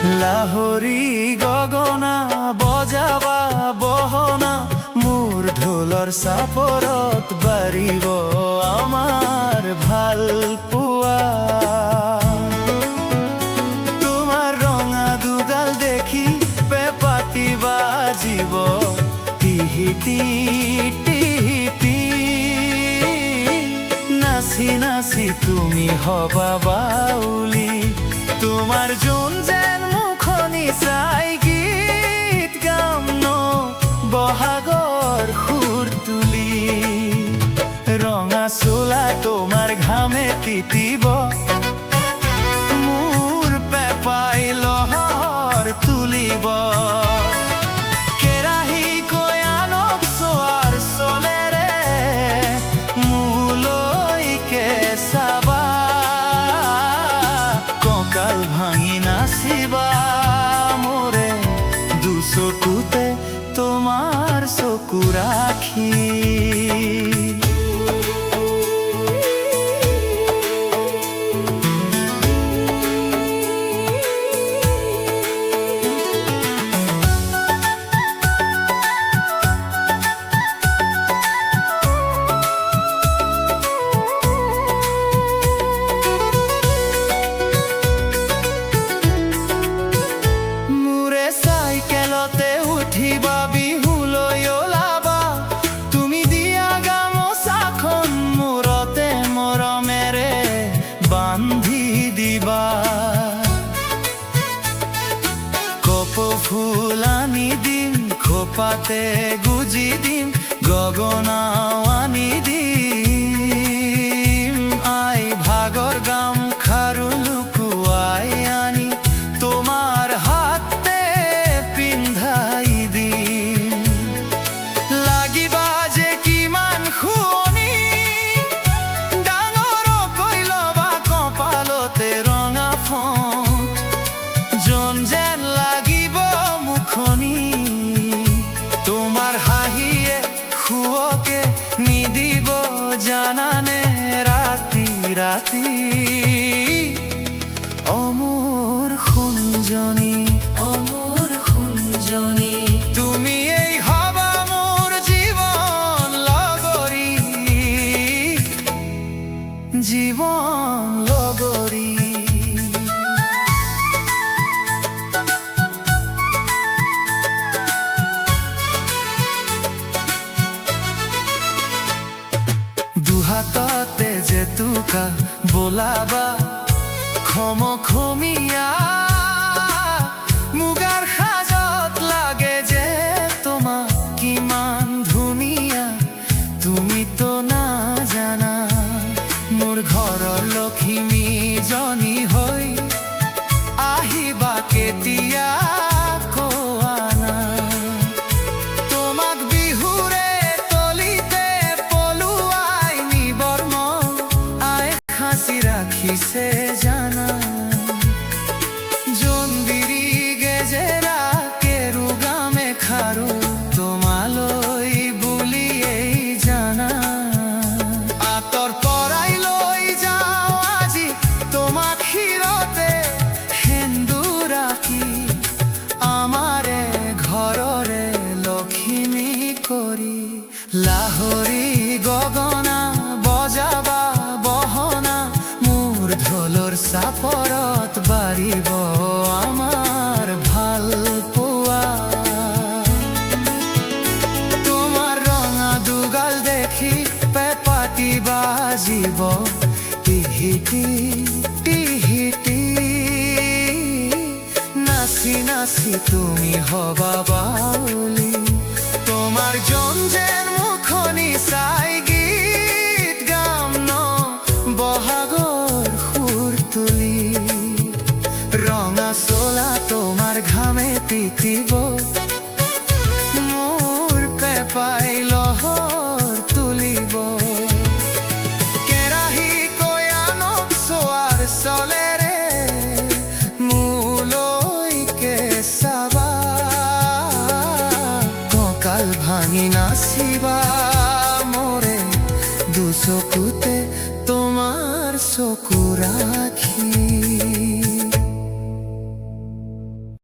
লাহৰী গগনা বজাবা বহনা মোৰ ঢোলৰ চাপৰত বাৰিব আমাৰ ভাল পোৱা। তোমাৰ ৰঙা দুগাল দেখি পেঁপাতি বাজিব টিহিটি টিহিটি। নাচি নাচি তুমি হবা বাউলি, তোমাৰ জোন যেন মুখনি চাই গীত গাম ন বহাগৰ সুৰ তুলি। ৰঙা চোলা তোমাৰ ঘামে তিতিব, মোৰ পেঁপাই লহৰ তুলিব। কেৰাহী কৈ আনক চোৱাৰ চলেৰে মোলৈকে চাবা, কঁকাল ভাঙি নাচিবা মোৰে দুচকুতে তোমাৰ চকু ৰাখি। উঠিবা বিহুলৈ ওলাবা, তুমি দিয়া গামোচাখন মূৰতে মৰমেৰে বান্ধি দিবা। কপৌ ফুল আনি দিম, খোপাতে গুজি দিম, গগনাও আনি দিম। আই ভাগৰ গামখাৰু লুকুৱাই আনি তোমাৰ হাতে পিন্ধাই দিম। লাগিবা যে কিমান শুৱনি, ডাঙৰকৈ ল'বা কপালতে ৰঙা ফোঁট, জোন যেন লাগিব মুখনি। তোমাৰ হাঁহিয়ে শুৱকে নিদিব জানানে ৰাতি ৰাতি। অমৰ সোণজনী অমৰ সোণজনী, তুমি এই হবা মোৰ জীৱন লগৰী, জীৱন লগৰী। দুহাততে জেতুকা বোলাবা খমখমীয়া, মুগাৰ সাজত লাগে যে তোমাক কিমান ধুনীয়া। তুমিতো নাজানা মোৰ ঘৰৰ লখিমীজনী হৈ আহিবা কেতিয়া কোৱানা। তোমাক বিহুৰে তলিতে পলুৱাই নিবৰ মন আই সাঁচি ৰাখিছে জানা। জোনবিৰি গেজেৰা কেৰু গামে খাৰু তোমালৈ বুলিয়েই জানা। আঁতৰ পৰাই লৈ যাওঁ আজি তোমাক শিৰতে সেন্দুৰ ৰাখি, আমাৰে ঘৰৰে লখিমী কৰি। লাহৰী গগনা বজাবা বহনা মোৰ ঢোলৰ চাপৰত বাৰিব আমাৰ ভাল পোৱা। তোমাৰ ৰঙা দুগাল দেখি পেঁপাতি বাজিব টিহিটি টিহিটি। নাচি নাচি তুমি হবা বাউলি, তোমাৰ জোন যেন মুখনি চাই গীত গাম ন বহাগৰ সুৰ তুলি। ৰঙা চোলা তোমাৰ ঘামে তিতিব, মোৰ পেঁপাই লহৰ তুলিব। কেৰাহী কৈ আনক চোৱাৰ চলেৰে মোলৈকে চাবা, কঁকাল ভাঙি নাচিবা মোৰে দুচকুতে তোমাৰ চকু ৰাখি।